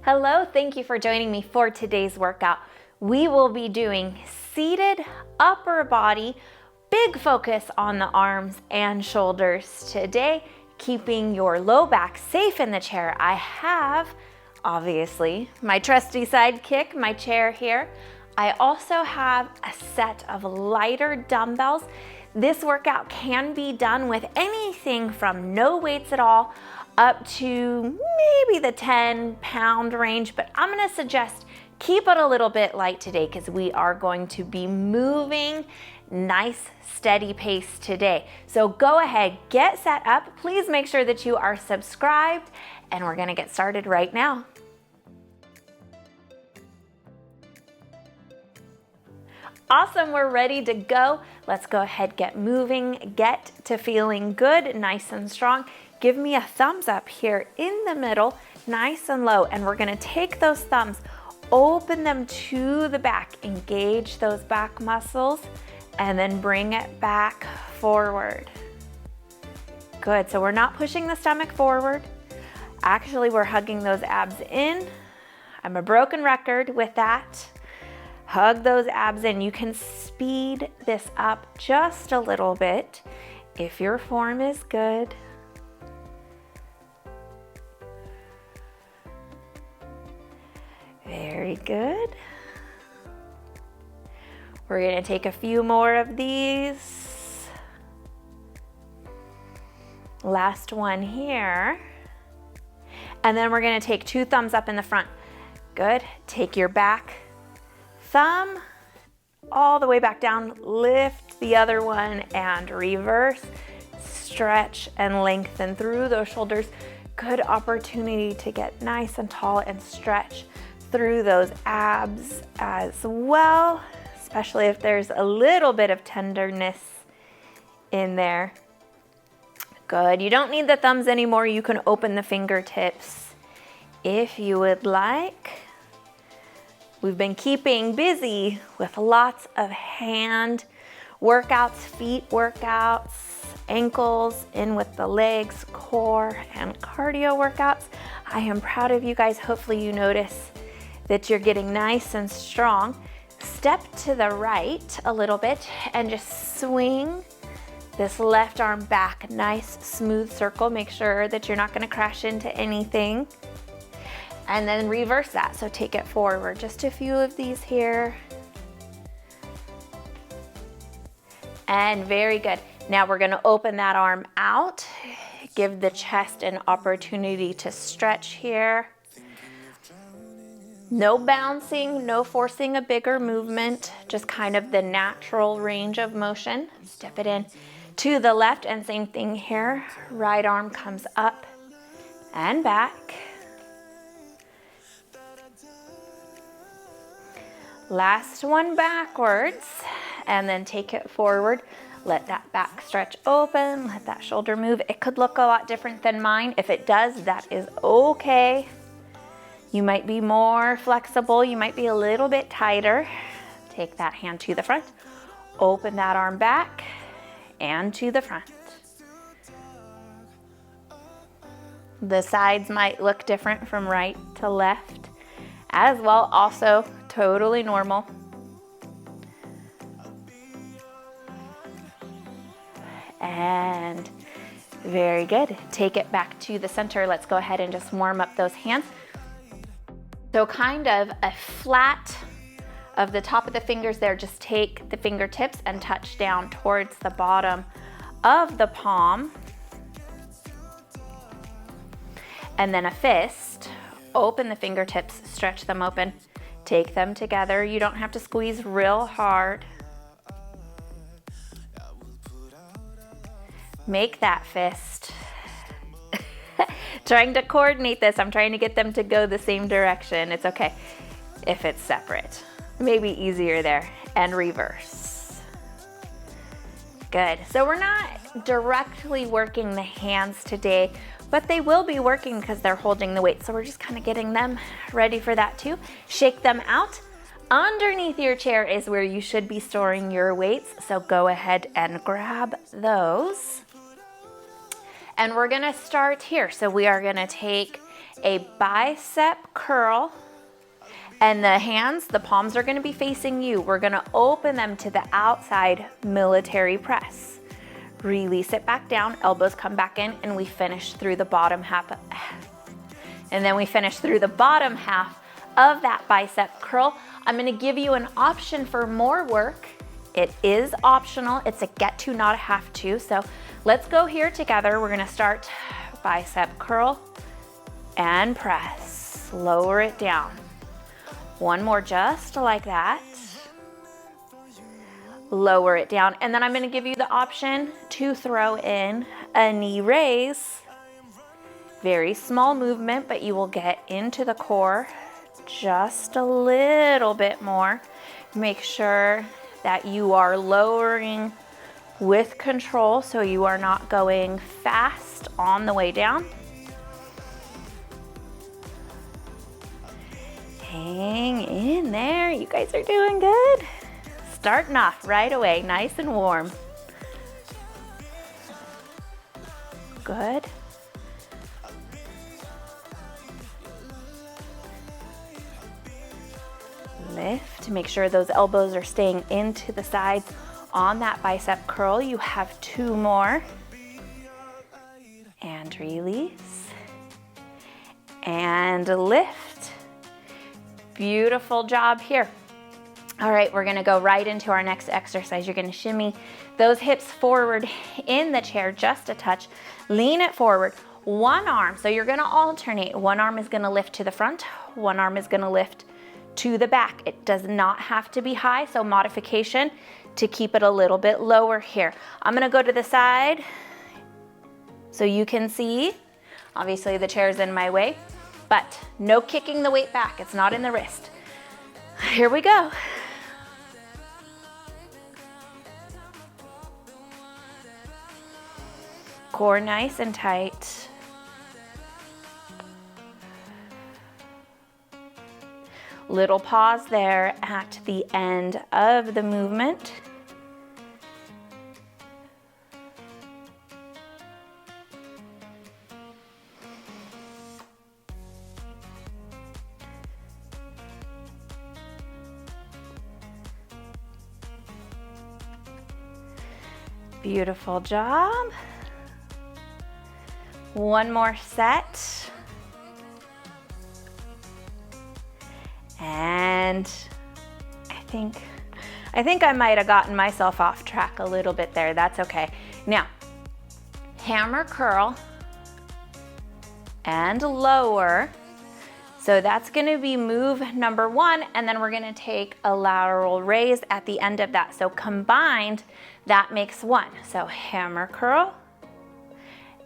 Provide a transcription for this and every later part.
Hello, thank you for joining me for today's workout. We will be doing seated upper body, big focus on the arms and shoulders today, keeping your low back safe in the chair. I have, obviously, my trusty sidekick, my chair here. I also have a set of lighter dumbbells. This workout can be done with anything from no weights at all up to maybe the 10-pound range, but I'm gonna suggest keep it a little bit light today because we are going to be moving nice, steady pace today. So go ahead, get set up. Please make sure that you are subscribed, and we're gonna get started right now. Awesome, we're ready to go. Let's go ahead, get moving, get to feeling good, nice and strong. Give me a thumbs up here in the middle, nice and low, and we're gonna take those thumbs, open them to the back, engage those back muscles, and then bring it back forward. Good, so we're not pushing the stomach forward. Actually, we're hugging those abs in. I'm a broken record with that. Hug those abs in. You can speed this up just a little bit if your form is good. Very good. We're going to take a few more of these. Last one here. And then we're going to take 2 thumbs up in the front. Good. Take your back thumb all the way back down. Lift the other one and reverse. Stretch and lengthen through those shoulders. Good opportunity to get nice and tall and stretch through those abs as well, especially if there's a little bit of tenderness in there. Good, you don't need the thumbs anymore. You can open the fingertips if you would like. We've been keeping busy with lots of hand workouts, feet workouts, ankles, in with the legs, core, and cardio workouts. I am proud of you guys. Hopefully you notice that you're getting nice and strong. Step to the right a little bit and just swing this left arm back. Nice smooth circle. Make sure that you're not going to crash into anything. And then reverse that. So take it forward. Just a few of these here. And very good. Now we're going to open that arm out. Give the chest an opportunity to stretch here. No bouncing, no forcing a bigger movement, just kind of the natural range of motion. Step it in to the left, and same thing here. Right arm comes up and back. Last one backwards, and then take it forward. Let that back stretch open, let that shoulder move. It could look a lot different than mine. If it does, that is okay. You might be more flexible, you might be a little bit tighter. Take that hand to the front, open that arm back and to the front. The sides might look different from right to left as well, also totally normal. And very good. Take it back to the center. Let's go ahead and just warm up those hands. So kind of a flat of the top of the fingers there. Just take the fingertips and touch down towards the bottom of the palm. And then a fist. Open the fingertips, stretch them open. Take them together. You don't have to squeeze real hard. Make that fist. Trying to coordinate this. I'm trying to get them to go the same direction. It's okay if it's separate. Maybe easier there. And reverse. Good. So we're not directly working the hands today, but they will be working because they're holding the weight. So we're just kind of getting them ready for that too. Shake them out. Underneath your chair is where you should be storing your weights. So go ahead and grab those. And we're gonna start here. So we are gonna take a bicep curl, and the hands, the palms are gonna be facing you. We're gonna open them to the outside military press. Release it back down, elbows come back in, and we finish through the bottom half. And then we finish through the bottom half of that bicep curl. I'm gonna give you an option for more work. It is optional, it's a get to, not a have to. So let's go here together. We're gonna start bicep curl and press. Lower it down. One more just like that. Lower it down. And then I'm gonna give you the option to throw in a knee raise. Very small movement, but you will get into the core just a little bit more. Make sure that you are lowering with control so you are not going fast on the way down. Hang in there, you guys are doing good. Starting off right away, nice and warm. Good. Lift, make sure those elbows are staying into the sides on that bicep curl. You have 2 more. And release. And lift. Beautiful job here. All right, we're gonna go right into our next exercise. You're gonna shimmy those hips forward in the chair just a touch. Lean it forward. One arm, so you're gonna alternate. One arm is gonna lift to the front, one arm is gonna lift to the back. It does not have to be high, so modification to keep it a little bit lower here. I'm gonna go to the side so you can see. Obviously the chair's in my way, but no kicking the weight back. It's not in the wrist. Here we go. Core nice and tight. Little pause there at the end of the movement. Beautiful job. One more set. And I think I might have gotten myself off track a little bit there. That's okay. Now, hammer curl and lower. So that's gonna be move number 1, and then we're gonna take a lateral raise at the end of that. So combined, that makes 1. So hammer curl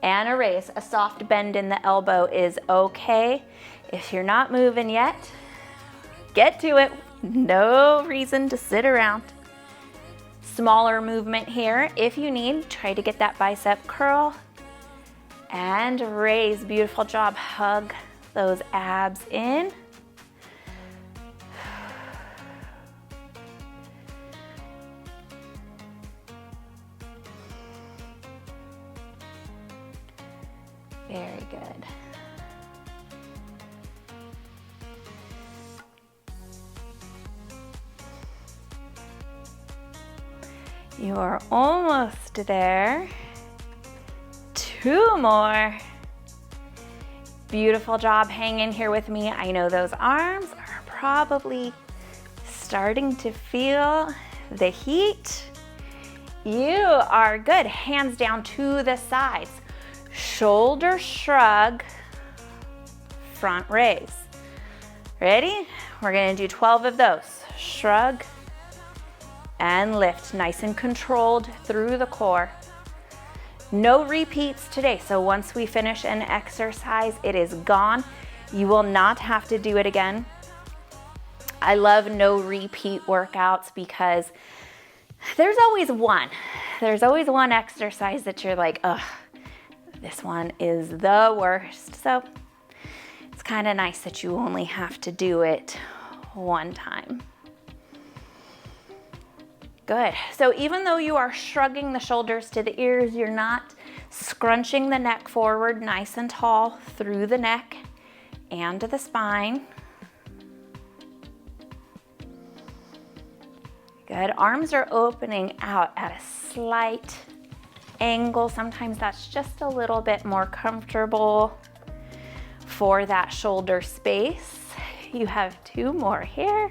and a raise. A soft bend in the elbow is okay. If you're not moving yet, get to it. No reason to sit around. Smaller movement here if you need. Try to get that bicep curl and raise. Beautiful job. Hug those abs in. Very good. You are almost there. 2 more. Beautiful job. Hang in here with me. I know those arms are probably starting to feel the heat. You are good. Hands down to the sides. Shoulder shrug, front raise. Ready? We're gonna do 12 of those. Shrug and lift, nice and controlled through the core. No repeats today, so once we finish an exercise, it is gone. You will not have to do it again. I love no repeat workouts because there's always one. There's always one exercise that you're like, ugh, this one is the worst. So it's kind of nice that you only have to do it one time. Good. So even though you are shrugging the shoulders to the ears, you're not scrunching the neck forward nice and tall through the neck. and to the spine. Good. Arms are opening out at a slight angle. Sometimes that's just a little bit more comfortable for that shoulder space. You have 2 more here.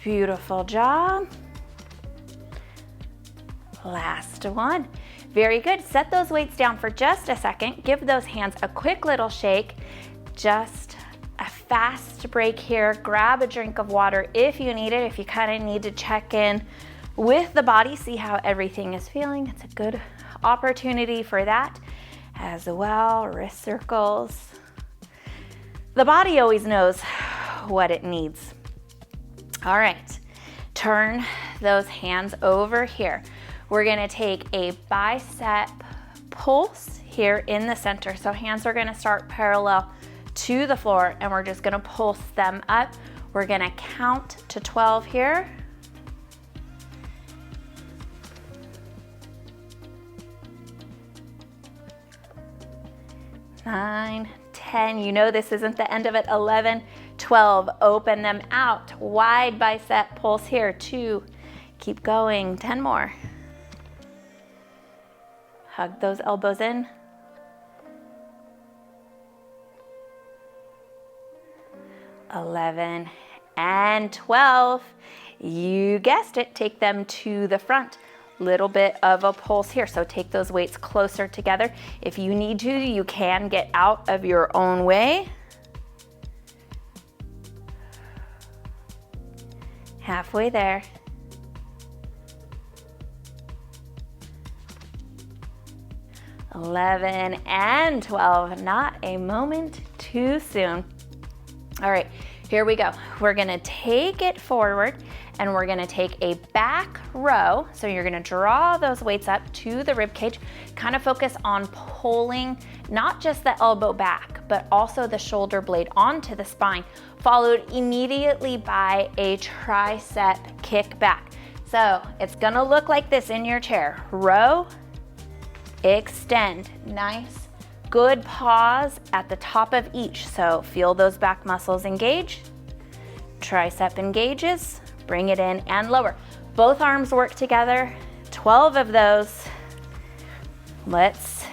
Beautiful job. Last one. Very good. Set those weights down for just a second. Give those hands a quick little shake. Just a fast break here. Grab a drink of water if you need it. If you kind of need to check in with the body, see how everything is feeling. It's a good opportunity for that as well. Wrist circles. The body always knows what it needs. All right, turn those hands over here. We're gonna take a bicep pulse here in the center. So hands are gonna start parallel to the floor and we're just gonna pulse them up. We're gonna count to 12 here. 9, 10, you know this isn't the end of it. 11, 12, open them out. Wide bicep pulse here. 2, keep going. 10 more. Hug those elbows in. 11 and 12. You guessed it, take them to the front. Little bit of a pulse here, so take those weights closer together. If you need to, you can get out of your own way. Halfway there. $11 and 12, not a moment too soon. All right, here we go. We're gonna take it forward and we're gonna take a back row. So you're gonna draw those weights up to the rib cage, kind of focus on pulling not just the elbow back, but also the shoulder blade onto the spine, followed immediately by a tricep kick back. So it's gonna look like this in your chair. Row, extend, nice, good pause at the top of each. So feel those back muscles engage, tricep engages, bring it in and lower. Both arms work together, 12 of those. Let's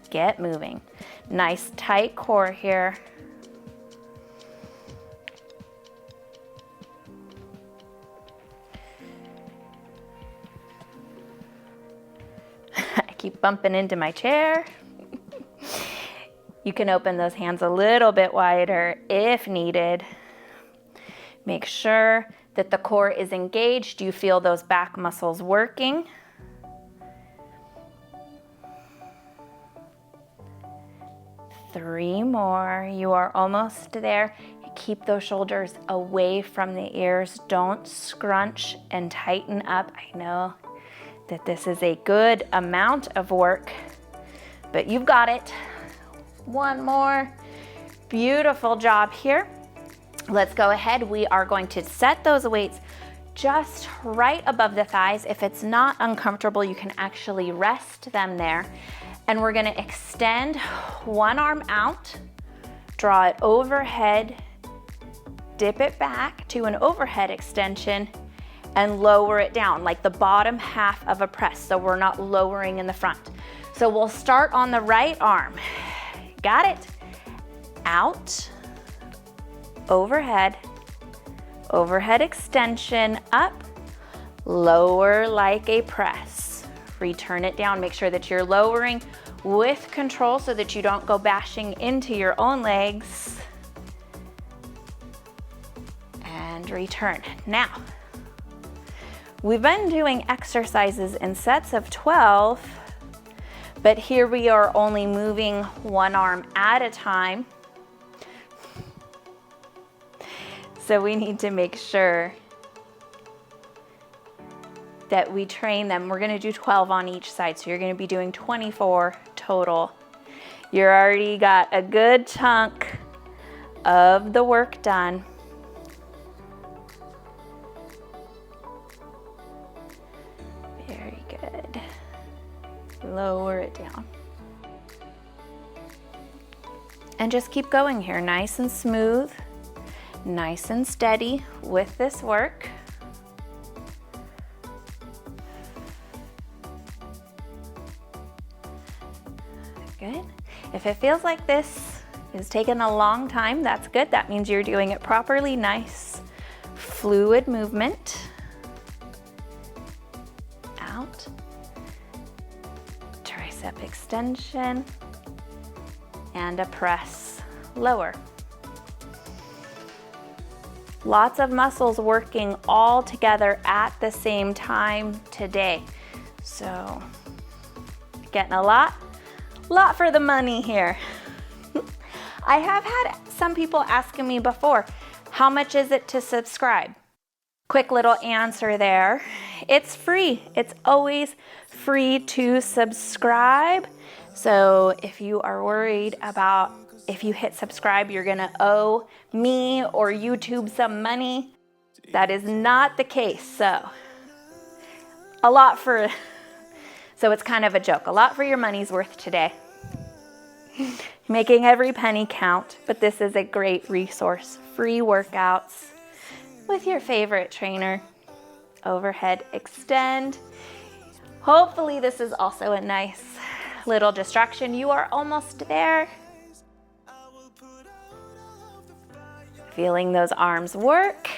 get moving. Nice tight core here. I keep bumping into my chair. You can open those hands a little bit wider if needed. Make sure that the core is engaged. You feel those back muscles working. Three more. You are almost there. Keep those shoulders away from the ears. Don't scrunch and tighten up. I know that this is a good amount of work, but you've got it. One more. Beautiful job here. Let's go ahead. We are going to set those weights just right above the thighs. If it's not uncomfortable, you can actually rest them there. And we're gonna extend one arm out, draw it overhead, dip it back to an overhead extension, and lower it down like the bottom half of a press, so we're not lowering in the front. So we'll start on the right arm. Got it? Out, overhead, overhead extension, up, lower like a press. Return it down. Make sure that you're lowering with control so that you don't go bashing into your own legs. And return. Now, we've been doing exercises in sets of 12, but here we are only moving one arm at a time. So we need to make sure that we train them. We're gonna do 12 on each side, so you're gonna be doing 24 total. You're already got a good chunk of the work done. Very good. Lower it down. And just keep going here, nice and smooth, nice and steady with this work. Good. If it feels like this is taking a long time, that's good. That means you're doing it properly. Nice, fluid movement. Out. Tricep extension. And a press lower. Lots of muscles working all together at the same time today. So, getting a lot for the money here. I have had some people asking me before, how much is it to subscribe? Quick little answer there. It's free. It's always free to subscribe. So if you are worried about if you hit subscribe, you're gonna owe me or YouTube some money, that is not the case. So it's kind of a joke. A lot for your money's worth today. Making every penny count, but this is a great resource. Free workouts with your favorite trainer. Overhead extend. Hopefully this is also a nice little distraction. You are almost there. Feeling those arms work.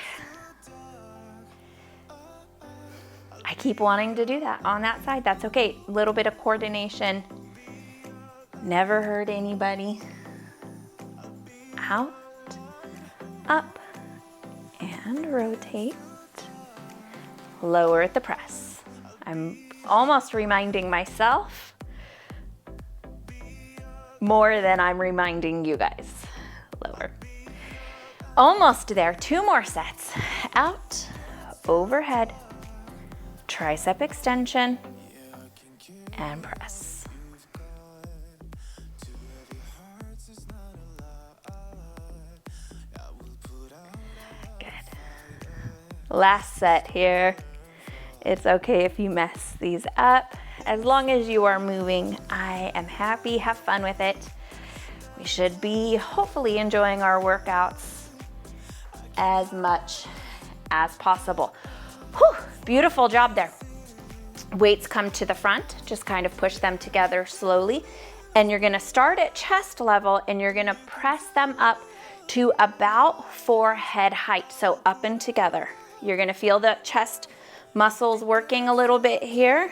I keep wanting to do that on that side. That's okay. A little bit of coordination. Never hurt anybody. Out, up, and rotate. Lower at the press. I'm almost reminding myself more than I'm reminding you guys. Lower. Almost there. 2 more sets. Out, overhead, tricep extension, and press. Last set here. It's okay if you mess these up. As long as you are moving, I am happy. Have fun with it. We should be hopefully enjoying our workouts as much as possible. Whew, beautiful job there. Weights come to the front. Just kind of push them together slowly. And you're gonna start at chest level and you're gonna press them up to about forehead height. So up and together. You're gonna feel the chest muscles working a little bit here.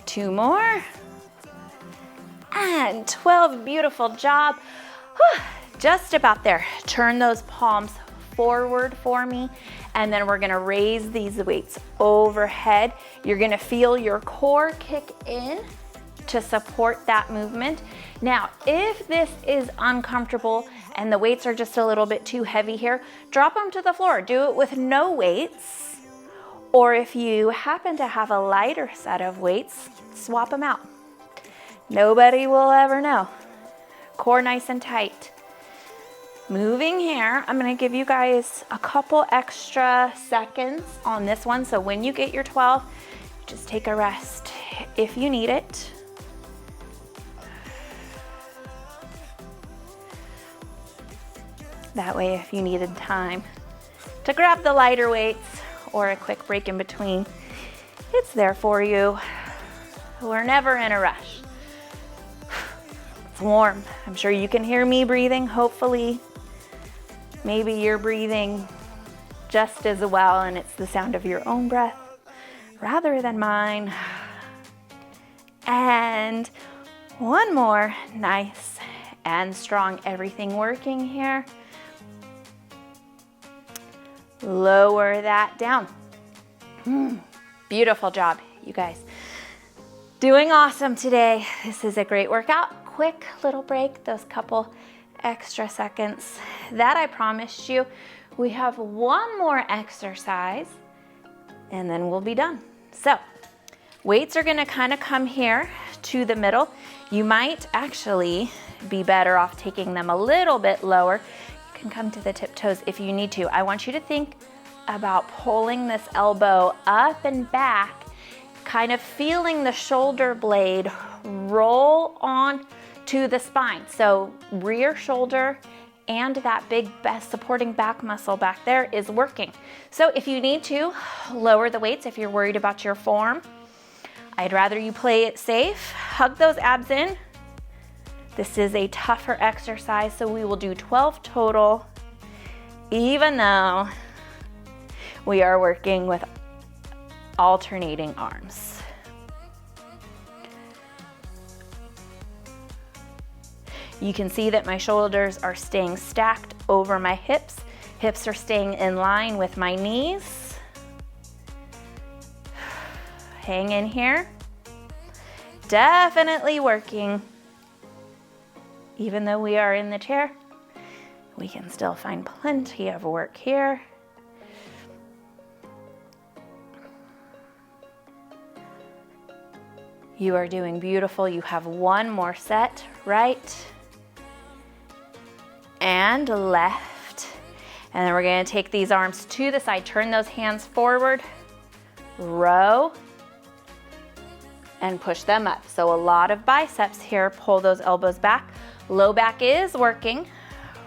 Two more. And 12, beautiful job. Whew, just about there. Turn those palms forward for me. And then we're gonna raise these weights overhead. You're gonna feel your core kick in to support that movement. Now, if this is uncomfortable and the weights are just a little bit too heavy here, drop them to the floor. Do it with no weights. Or if you happen to have a lighter set of weights, swap them out. Nobody will ever know. Core nice and tight. Moving here, I'm gonna give you guys a couple extra seconds on this one. So when you get your 12, just take a rest if you need it. That way, if you needed time to grab the lighter weights or a quick break in between, it's there for you. We're never in a rush. It's warm. I'm sure you can hear me breathing, hopefully. Maybe you're breathing just as well and it's the sound of your own breath rather than mine. And one more, nice and strong. Everything working here. Lower that down. Beautiful job, you guys. Doing awesome today. This is a great workout. Quick little break, those couple extra seconds that I promised you. We have one more exercise and then we'll be done. So weights are gonna kind of come here to the middle. You might actually be better off taking them a little bit lower. You can come to the tiptoes if you need to. I want you to think about pulling this elbow up and back, kind of feeling the shoulder blade roll on to the spine. So rear shoulder and that big supporting back muscle back there is working. So if you need to, lower the weights if you're worried about your form. I'd rather you play it safe. Hug those abs in. This is a tougher exercise, so we will do 12 total, even though we are working with alternating arms. You can see that my shoulders are staying stacked over my hips. Hips are staying in line with my knees. Hang in here. Definitely working. Even though we are in the chair, we can still find plenty of work here. You are doing beautiful. You have one more set, right and left. And then we're gonna take these arms to the side, turn those hands forward, row, and push them up. So a lot of biceps here. Pull those elbows back. Low back is working.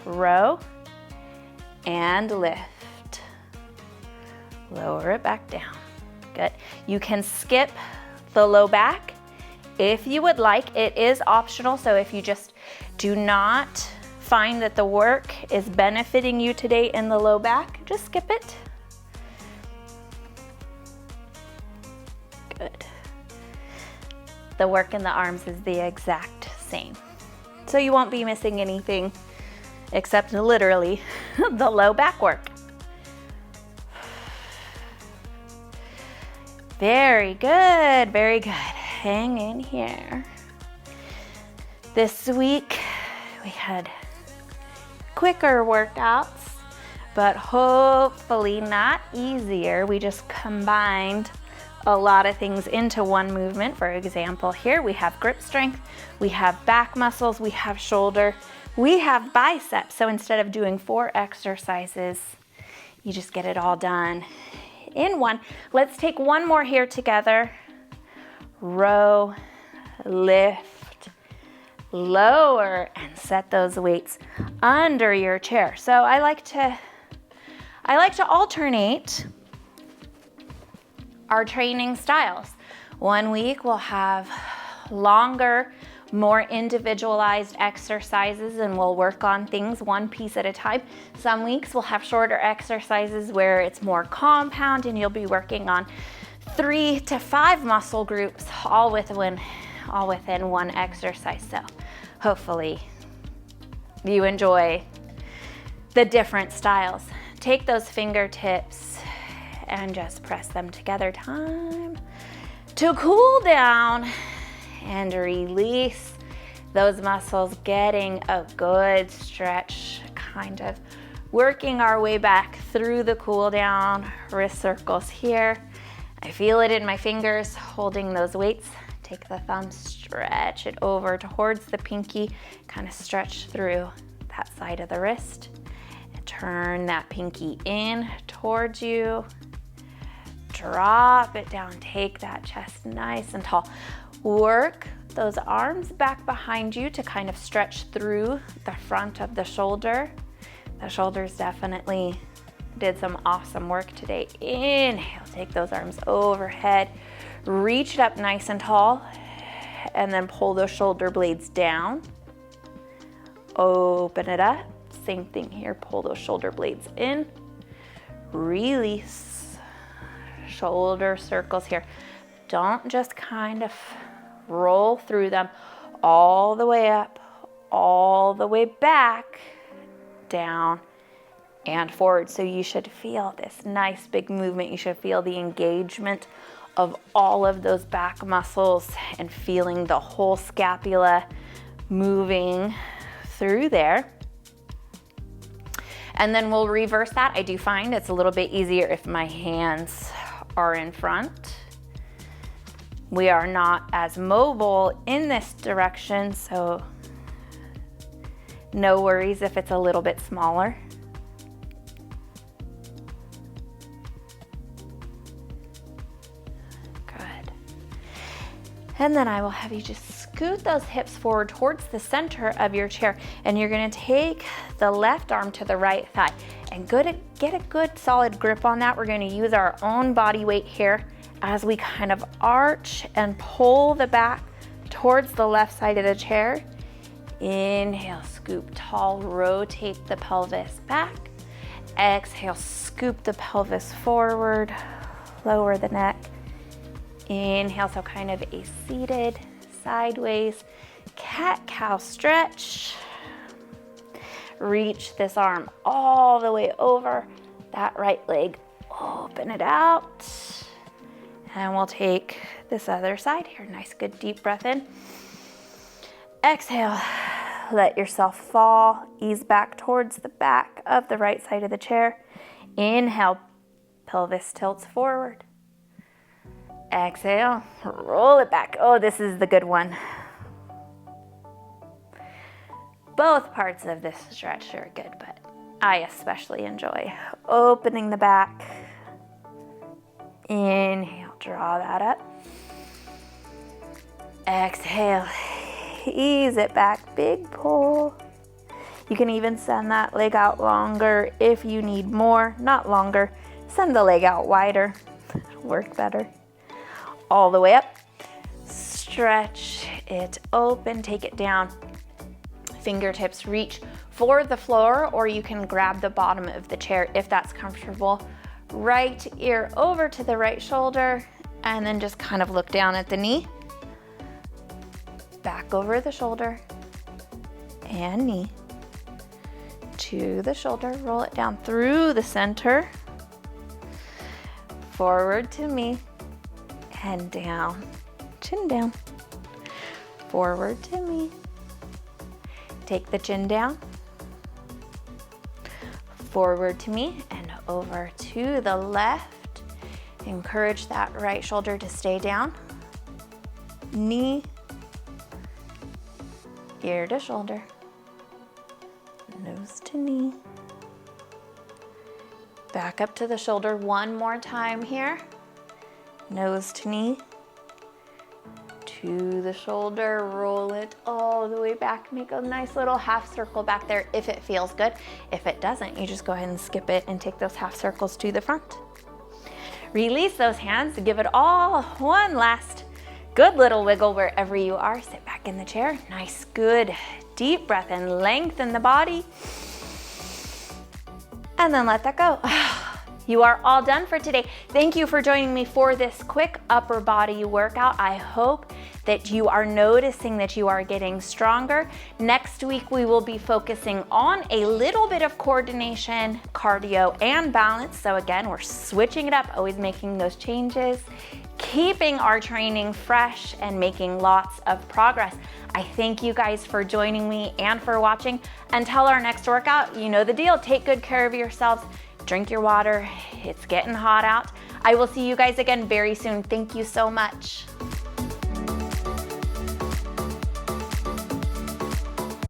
Row and lift. Lower it back down. Good. You can skip the low back if you would like. It is optional, so if you just do not find that the work is benefiting you today in the low back, just skip it. Good. The work in the arms is the exact same. So you won't be missing anything except literally the low back work. Very good, very good. Hang in here. This week we had quicker workouts, but hopefully not easier. We just combined a lot of things into one movement. For example, here we have grip strength, we have back muscles, we have shoulder, we have biceps. So instead of doing 4 exercises, you just get it all done in one. Let's take one more here together. Row, lift, lower, and set those weights under your chair. So I like to alternate our training styles. One week we'll have longer, more individualized exercises, and we'll work on things one piece at a time. Some weeks we'll have shorter exercises where it's more compound and you'll be working on 3 to 5 muscle groups all within one exercise. So hopefully you enjoy the different styles. Take those fingertips and just press them together. Time to cool down and release those muscles, getting a good stretch, kind of working our way back through the cool down. Wrist circles here. I feel it in my fingers, holding those weights. Take the thumb, stretch it over towards the pinky, kind of stretch through that side of the wrist. And turn that pinky in towards you. Drop it down, take that chest nice and tall. Work those arms back behind you to kind of stretch through the front of the shoulder. The shoulders definitely did some awesome work today. Inhale, take those arms overhead, reach it up nice and tall, and then pull those shoulder blades down. Open it up. Same thing here, pull those shoulder blades in. Release. Shoulder circles here. Don't just kind of roll through them all the way up, all the way back, down, and forward. So you should feel this nice big movement. You should feel the engagement of all of those back muscles and feeling the whole scapula moving through there. And then we'll reverse that. I do find it's a little bit easier if my hands are in front. We are not as mobile in this direction, so no worries if it's a little bit smaller. And then I will have you just scoot those hips forward towards the center of your chair. And you're gonna take the left arm to the right thigh. And get a good solid grip on that. We're gonna use our own body weight here as we kind of arch and pull the back towards the left side of the chair. Inhale, scoop tall, rotate the pelvis back. Exhale, scoop the pelvis forward, lower the neck. Inhale, so kind of a seated, sideways, cat-cow stretch. Reach this arm all the way over that right leg. Open it out. And we'll take this other side here. Nice, good deep breath in. Exhale, let yourself fall. Ease back towards the back of the right side of the chair. Inhale, pelvis tilts forward. Exhale, roll it back. Oh, this is the good one. Both parts of this stretch are good, but I especially enjoy opening the back. Inhale, draw that up. Exhale, ease it back, big pull. You can even send that leg out longer if you need more, not longer. Send the leg out wider, it'll work better. All the way up, stretch it open, take it down. Fingertips reach for the floor, or you can grab the bottom of the chair if that's comfortable. Right ear over to the right shoulder, and then just kind of look down at the knee. Back over the shoulder and knee to the shoulder. Roll it down through the center. Forward to me and down, chin down. Forward to me. Take the chin down. Forward to me and over to the left. Encourage that right shoulder to stay down. Knee, ear to shoulder, nose to knee. Back up to the shoulder one more time here. Nose to knee, to the shoulder, roll it all the way back. Make a nice little half circle back there if it feels good. If it doesn't, you just go ahead and skip it and take those half circles to the front. Release those hands, give it all one last good little wiggle wherever you are. Sit back in the chair. Nice, good, deep breath in, lengthen the body. And then let that go. You are all done for today. Thank you for joining me for this quick upper body workout. I hope that you are noticing that you are getting stronger. Next week, we will be focusing on a little bit of coordination, cardio, and balance. So again, we're switching it up, always making those changes, keeping our training fresh and making lots of progress. I thank you guys for joining me and for watching. Until our next workout, you know the deal. Take good care of yourselves. Drink your water. It's getting hot out. I will see you guys again very soon. Thank you so much.